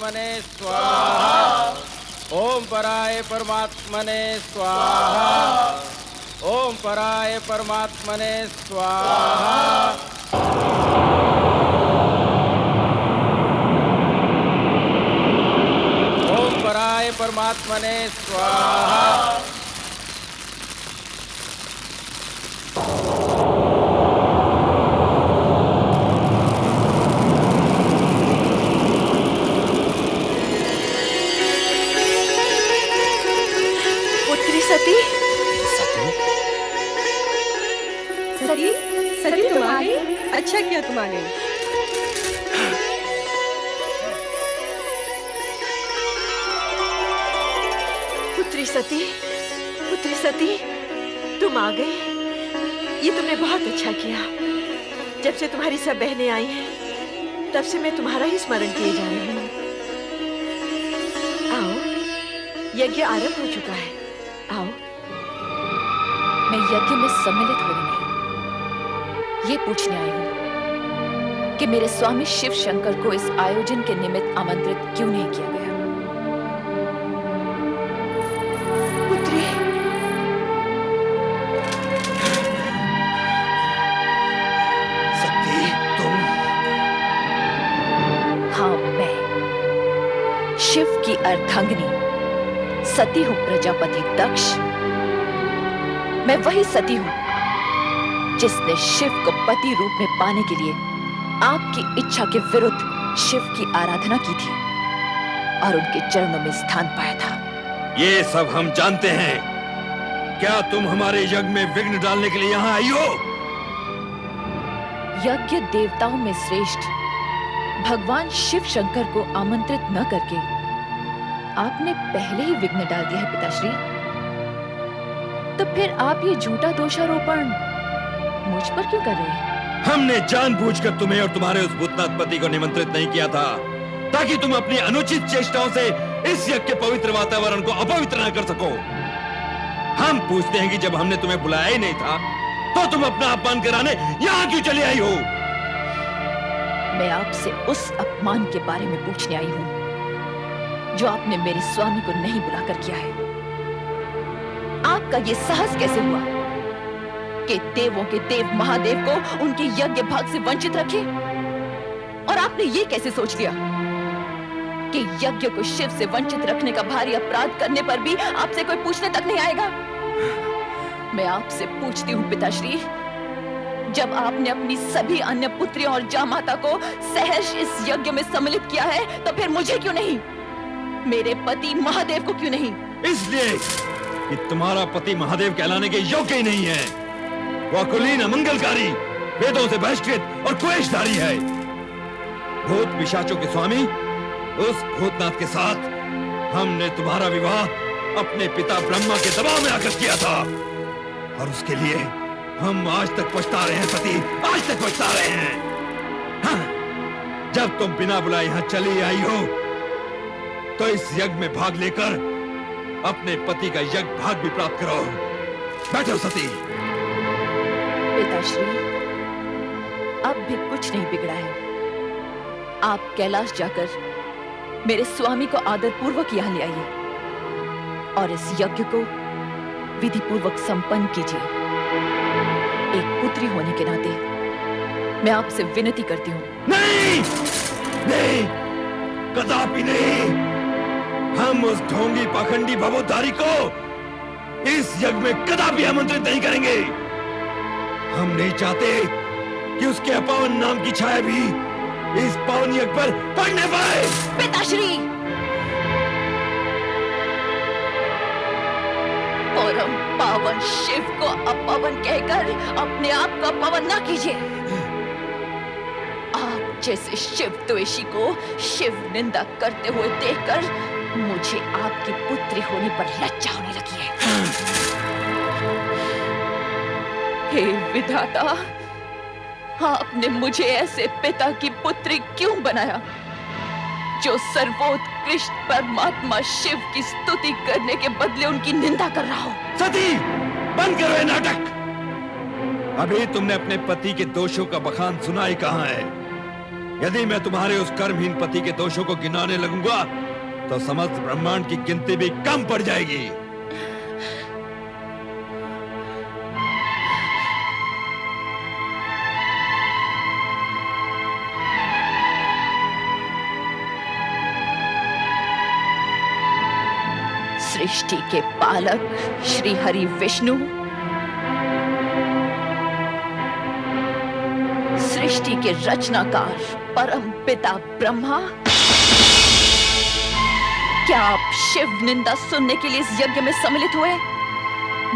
परमात्मने स्वाहा। ओम पराय परमात्मने स्वाहा। ओम पराय परमात्मने स्वाहा। ओम पराय परमात्मने स्वाहा। सती सती सती तुम आ गई। अच्छा किया तुम आ गई। पुत्री सती तुम आ गई। ये तुमने बहुत अच्छा किया। जब से तुम्हारी सब बहनें आई हैं तब से मैं तुम्हारा ही स्मरण किए जा रही हूँ। आओ, यज्ञ आरंभ हो चुका है। आओ। मैं यज्ञ में सम्मिलित होने नहीं, ये पूछने आई हूं कि मेरे स्वामी शिव शंकर को इस आयोजन के निमित्त आमंत्रित क्यों नहीं किया गया। पुत्री, सती तुम? हाँ, मैं शिव की अर्धांगिनी सती हूं। प्रजापति दक्ष, मैं वही सती हूं जिसने शिव को पति रूप में पाने के लिए आपकी इच्छा के विरुद्ध शिव की आराधना की थी और उनके चरणों में स्थान पाया था। ये सब हम जानते हैं। क्या तुम हमारे यज्ञ में विघ्न डालने के लिए यहाँ आई हो? यज्ञ देवताओं में श्रेष्ठ भगवान शिव शंकर को आमंत्रित न करके आपने पहले ही विघ्न डाल दिया है पिताश्री। तो फिर आप ये झूठा दोषारोपण मुझ पर क्यों कर रहे हैं? हमने जानबूझकर तुम्हें और तुम्हारे उस भूतनाथ पति को निमंत्रित नहीं किया था ताकि तुम अपनी अनुचित चेष्टाओं से इस यज्ञ के पवित्र वातावरण को अपवित्र न कर सको। हम पूछते हैं कि जब हमने तुम्हें बुलाया ही नहीं था तो तुम अपना अपमान कराने यहाँ क्यों चली आई हो? मैं आपसे उस अपमान के बारे में पूछने आई हूँ जो आपने मेरे स्वामी को नहीं बुलाकर किया है। आपका ये साहस कैसे हुआ कि देवों के देव महादेव को उनके यज्ञ भाग से वंचित रखे? और आपने ये कैसे सोच लिया कि यज्ञ को शिव से वंचित रखने का भारी अपराध करने पर भी आपसे कोई पूछने तक नहीं आएगा? मैं आपसे पूछती हूँ पिताश्री, जब आपने अपनी सभी अन्य पुत्रियों और जामाता को सहर्ष इस यज्ञ में सम्मिलित किया है तो फिर मुझे क्यों नहीं? मेरे पति महादेव को क्यों नहीं? इसलिए कि तुम्हारा पति महादेव कहलाने के योग्य ही नहीं है। वह कुलीन अमंगलकारी, वेदों से बहिष्कृत और क्वेशधारी है। भूत पिशाचों के स्वामी उस भूतनाथ के साथ हमने तुम्हारा विवाह अपने पिता ब्रह्मा के दबाव में आकर किया था और उसके लिए हम आज तक पछता रहे हैं सती, आज तक पछता रहे हैं। हाँ, जब तुम बिना बुलाए यहाँ चली आई हो तो इस यज्ञ में भाग लेकर अपने पति का यज्ञ भाग भी प्राप्त करो। बैठो सती। पिताश्री, अब भी कुछ नहीं बिगड़ा है। आप कैलाश जाकर मेरे स्वामी को आदर पूर्वक यहाँ ले आइए और इस यज्ञ को विधि पूर्वक संपन्न कीजिए। एक पुत्री होने के नाते मैं आपसे विनती करती हूँ। नहीं, नहीं, कदापि नहीं। हम उस ढोंगी पाखंडी भवोद्धारी को इस यज्ञ में कदापि आमंत्रित नहीं करेंगे। हम नहीं चाहते कि उसके अपावन नाम की छाया भी इस पावन यज्ञ पर पड़ने पाए। पिताश्री, परम पावन शिव को अपवन कहकर अपने आप का अपवन न कीजिए। आप जैसे शिव द्वेषी को शिव निंदा करते हुए देखकर मुझे आपकी पुत्री होने पर लज्जा होने लगी है। हे विधाता, आपने मुझे ऐसे पिता की पुत्री क्यों बनाया जो सर्वोत्कृष्ट परमात्मा शिव की स्तुति करने के बदले उनकी निंदा कर रहा हो? सती, बंद करो ये नाटक। अभी तुमने अपने पति के दोषों का बखान सुना ही कहां है? यदि मैं तुम्हारे उस कर्महीन पति के दोषों को गिनाने लगूंगा तो समस्त ब्रह्मांड की गिनती भी कम पड़ जाएगी। सृष्टि के पालक श्री हरि विष्णु, सृष्टि के रचनाकार परम पिता ब्रह्मा, क्या आप शिव निंदा सुनने के लिए इस यज्ञ में सम्मिलित हुए?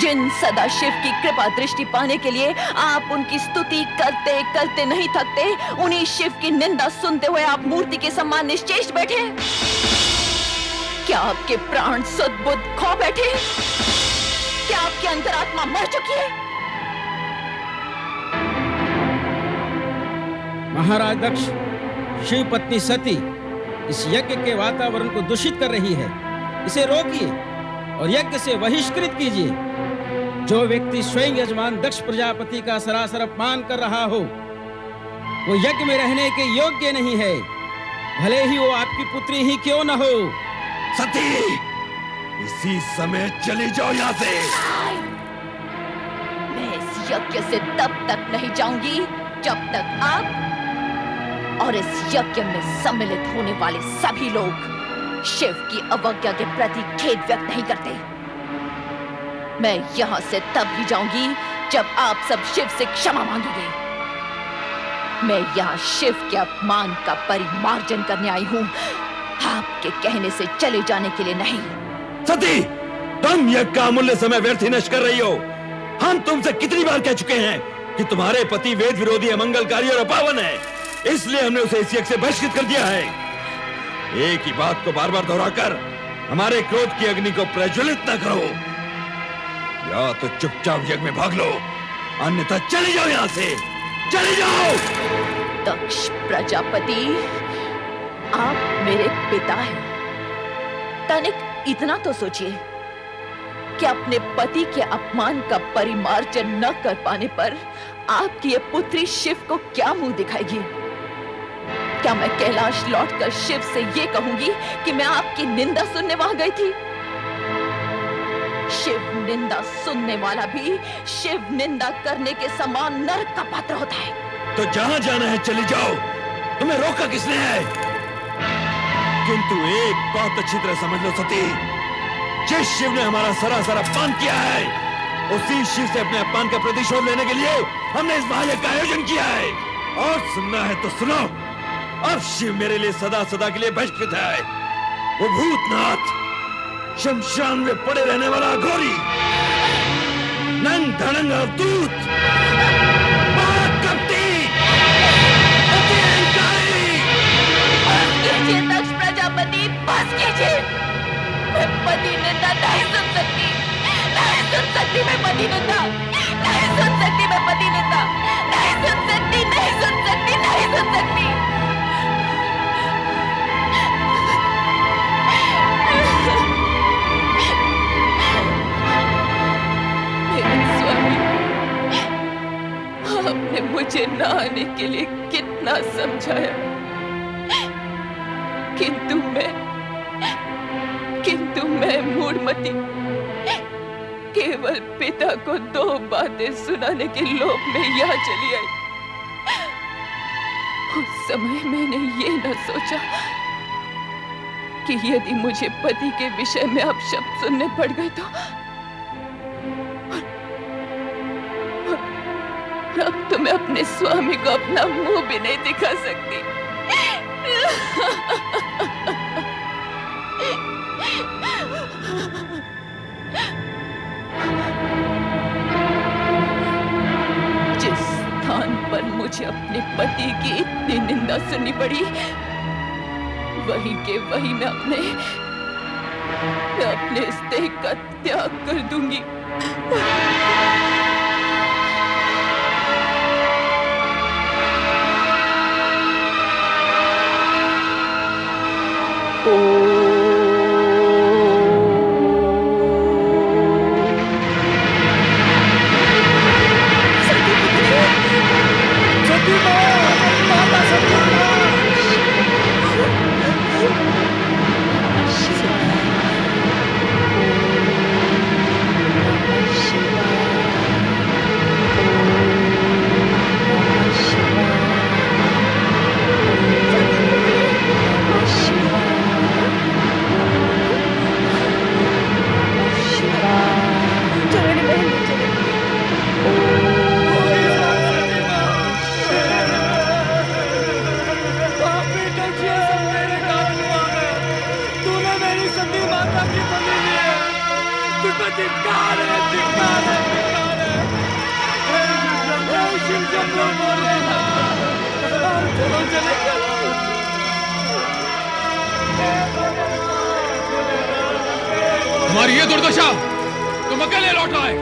जिन सदा शिव की कृपा दृष्टि पाने के लिए आप उनकी स्तुति करते करते नहीं थकते, उन्हीं शिव की निंदा सुनते हुए आप मूर्ति के समान निश्चेष्ट बैठे? क्या आपके प्राण सुध बुद्ध खो बैठे? क्या आपकी अंतरात्मा मर चुकी है? महाराज दक्ष, शिव पत्नी सती इस यज्ञ के वातावरण को दूषित कर रही है। इसे रोकिए और यज्ञ से बहिष्कृत कीजिए। जो व्यक्ति स्वयं यजमान दक्ष प्रजापति का सरासर अपमान कर रहा हो, वो यज्ञ में रहने के योग्य नहीं है, भले ही वो आपकी पुत्री ही क्यों न हो। सती, इसी समय चली जाओ यहाँ से। मैं इस यज्ञ से तब तक नहीं जाऊंगी जब तक आप और इस यज्ञ में सम्मिलित होने वाले सभी लोग शिव की अवज्ञा के प्रति खेद व्यक्त नहीं करते। मैं यहां से तब ही जाऊंगी जब आप सब शिव से क्षमा मांगेंगे। मैं यहाँ शिव के अपमान का परिमार्जन करने आई हूँ, आपके कहने से चले जाने के लिए नहीं। सती, तुम यज्ञ का अमूल्य समय व्यर्थ ही नष्ट कर रही हो। हम तुमसे कितनी बार कह चुके हैं कि तुम्हारे पति वेद विरोधी, अमंगलकारी और अपावन है, इसलिए हमने उसे इस यज्ञ से बहिष्कृत कर दिया है। एक ही बात को बार बार दोहराकर हमारे क्रोध की अग्नि को प्रज्वलित न करो। या तो चुपचाप यज्ञ में भाग लो, अन्यथा चले जाओ यहाँ से, चले जाओ। दक्ष प्रजापति, आप मेरे पिता हैं। तनिक इतना तो सोचिए कि अपने पति के अपमान का परिमार्जन न कर पाने पर आपकी ये पुत्री शिव को क्या मुंह दिखाएगी? क्या मैं कैलाश लौटकर शिव से ये कहूंगी कि मैं आपकी निंदा सुनने वहां गई थी? शिव निंदा सुनने वाला भी शिव निंदा करने के समान नरक का पात्र होता है। तो जहां जाना है चली जाओ, तुम्हें रोका किसने है? किंतु एक बात अच्छी तरह समझ लो सती, जिस शिव ने हमारा सरासर अपमान किया है, उसी शिव से अपने अपमान का प्रतिशोध लेने के लिए हमने इस महायज्ञ का आयोजन किया है। और सुनना है तो सुनो, अब शिव मेरे लिए सदा सदा के लिए बहिष्कृत है। वो भूतनाथ, शमशान में पड़े रहने वाला अघोरी, नंग धड़ंग अवधूत, दक्ष प्रजापति, बस कीजिए। मैं पति निंदा नहीं सुन सकती, नहीं सुन सकती। मैं पति निंदा नहीं सुन सकती, मैं पति निंदा नहीं सुन सकती, नहीं सुन सकती, नहीं सुन सकती। मेरे स्वामी, आपने मुझे न आने के लिए कितना समझाया, किंतु मैं मूढ़मती केवल पिता को 2 बातें सुनाने के लोभ में यहाँ चली आई। उस समय मैंने ये न सोचा कि यदि मुझे पति के विषय में अपशब्द सुनने पड़ गए तो अब तो मैं अपने स्वामी को अपना मुंह भी नहीं दिखा सकती। जिस स्थान पर मुझे अपने पति की इतनी निंदा सुननी पड़ी, वहीं के वहीं मैं अपने इस देह का त्याग कर दूंगी। सती माँ, माता सती माँ। मेरी सती माता की बलि लिए तुझ पर धिक्कार है, धिक्कार है, धिक्कार है। हे शिव शंभो भोलेनाथ, चलो चले तुम्हारी ये दुर्दशा तुम अकेले लौट आए।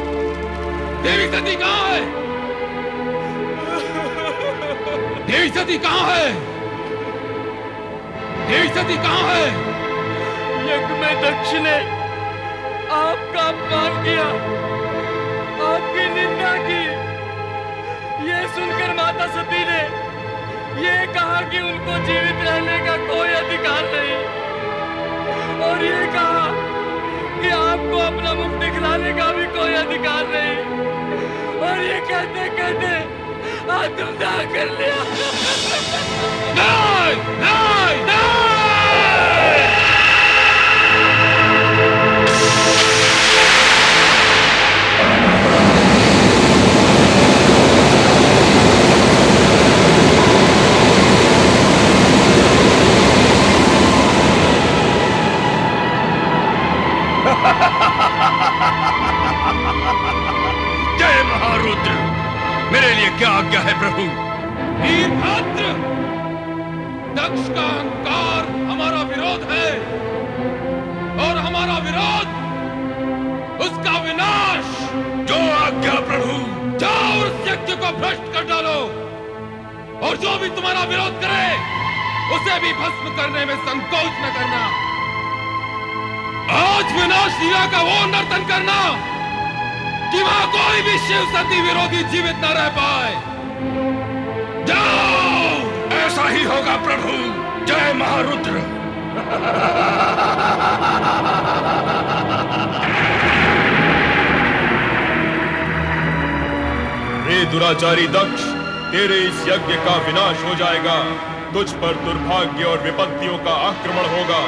देवी सती कहाँ है? देवी सती कहाँ है? देवी सती कहाँ है? यज्ञ में दक्ष ने आपका अपमान किया, आपकी निंदा की। ये सुनकर माता सती ने ये कहा कि उनको जीवित रहने का कोई अधिकार नहीं, और ये कहा कि आपको अपना मुख दिखलाने का भी कोई अधिकार नहीं। और ये कहते कहते आत्मदाह कर लिया। नहीं, नहीं, नहीं! जय महारुद्र, मेरे लिए क्या आज्ञा है प्रभु? वीरभद्र, दक्ष का अहंकार हमारा विरोध है, और हमारा विरोध उसका विनाश। जो आज्ञा प्रभु। जाओ और उस यज्ञ को भ्रष्ट कर डालो, और जो भी तुम्हारा विरोध करे उसे भी भस्म करने में संकोच न करना। आज विनाश लीला का वो नर्तन करना कि वहां कोई भी शिव सती विरोधी जीवित न रह पाए। जाओ! ऐसा ही होगा प्रभु। जय महारुद्र। हे दुराचारी दक्ष, तेरे इस यज्ञ का विनाश हो जाएगा। तुझ पर दुर्भाग्य और विपत्तियों का आक्रमण होगा,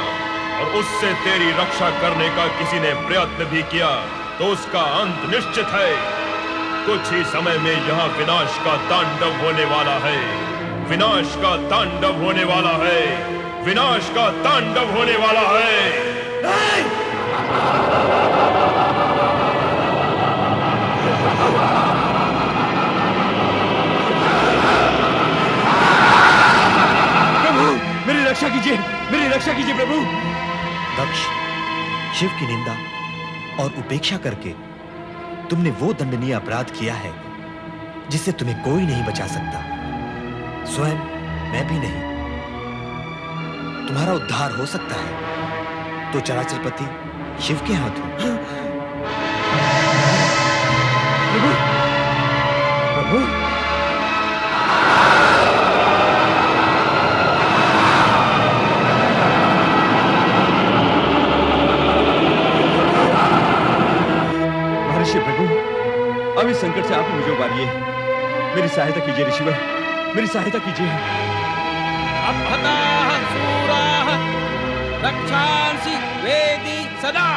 और उससे तेरी रक्षा करने का किसी ने प्रयत्न भी किया तो उसका अंत निश्चित है। कुछ ही समय में यहाँ विनाश का तांडव होने वाला है। विनाश का तांडव होने वाला है। विनाश का तांडव होने वाला है। मेरी रक्षा कीजिए, मेरी रक्षा कीजिए प्रभु। दक्ष, शिव की निंदा और उपेक्षा करके तुमने वो दंडनीय अपराध किया है जिससे तुम्हें कोई नहीं बचा सकता, स्वयं मैं भी नहीं। तुम्हारा उद्धार हो सकता है तो चराचरपति शिव के हाथ हो। प्रभु, प्रभु, अब इस संकट से आप ही मुझे उबारिए। मेरी सहायता कीजिए ऋषिवर, मेरी सहायता कीजिए। अपहताः शूराः रक्षांसि वेदी सदा।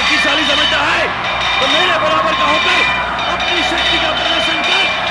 शक्तिशाली समझता है तो मेरे बराबर का होकर अपनी शक्ति का प्रदर्शन कर।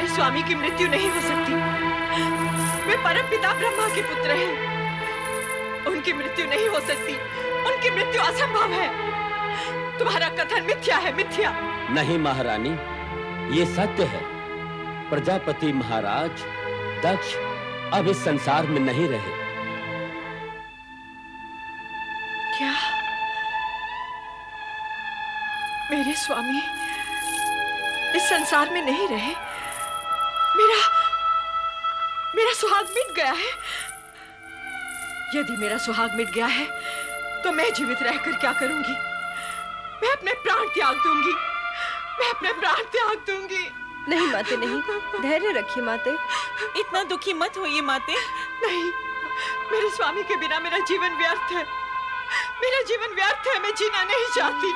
स्वामी की मृत्यु नहीं हो सकती। वे परमपिता ब्रह्मा के पुत्र हैं। उनकी मृत्यु नहीं हो सकती। उनकी मृत्यु असंभव है। तुम्हारा कथन मिथ्या है, मिथ्या। नहीं महारानी, ये सत्य है। प्रजापति महाराज दक्ष अब इस संसार में नहीं रहे। क्या मेरे स्वामी इस संसार में नहीं रहे? मेरा सुहाग मिट गया है। यदि मेरा सुहाग मिट गया है तो मैं जीवित रहकर क्या करूंगी? मैं अपने प्राण त्याग दूंगी। मैं अपने प्राण त्याग दूंगी। नहीं माते, नहीं, धैर्य रखिए माते। इतना दुखी मत होइए माते। नहीं, मेरे स्वामी के बिना मेरा जीवन व्यर्थ है। मेरा जीवन व्यर्थ है। मैं जीना नहीं चाहती।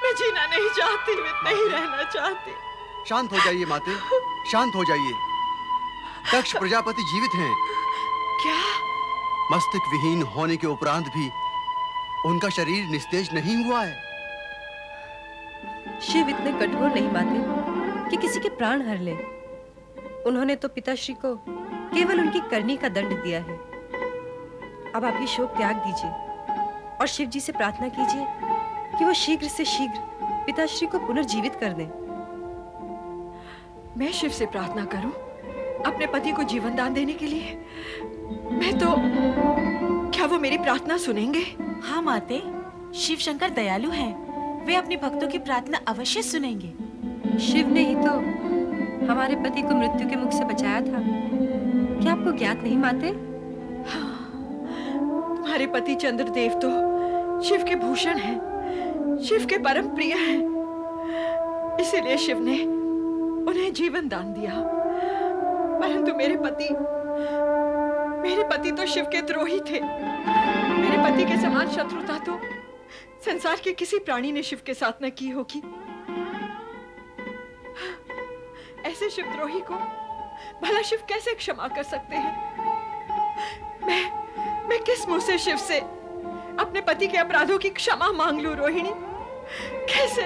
मैं जीना नहीं चाहती। मैं नहीं रहना चाहती। शांत हो जाइए माते, शांत हो जाइए। दक्ष प्रजापति जीवित हैं। क्या? मस्तक विहीन होने के उपरांत भी उनका शरीर निस्तेज नहीं हुआ है। शिव इतने कठोर नहीं माते कि किसी के प्राण हर ले। उन्होंने तो पिताश्री को केवल उनकी करनी का दंड दिया है। अब आप ये शोक त्याग दीजिए और शिव जी से प्रार्थना कीजिए कि वो शीघ्र से शीघ्र पिताश्री को पुनर्जीवित कर दें। मैं शिव से प्रार्थना करूं अपने पति को जीवन दान देने के लिए? मैं तो, क्या वो मेरी प्रार्थना सुनेंगे? हाँ माते, शिव शंकर दयालु हैं। वे अपने भक्तों की प्रार्थना अवश्य सुनेंगे। शिव ने ही तो हमारे पति को मृत्यु के मुख से बचाया था। क्या आपको ज्ञात नहीं माते? हाँ, तुम्हारे पति चंद्रदेव तो शिव के भूषण हैं, शिव के परम प्रिय हैं। इसीलिए शिव ने उन्हें जीवन दान दिया। परंतु मेरे पति तो शिव के द्रोही थे। मेरे पति के समान शत्रुता तो संसार के किसी प्राणी ने शिव के साथ न की होगी। ऐसे शिवद्रोही को भला शिव कैसे क्षमा कर सकते हैं? मैं किस मुंह से शिव से अपने पति के अपराधों की क्षमा मांग लूं रोहिणी? कैसे?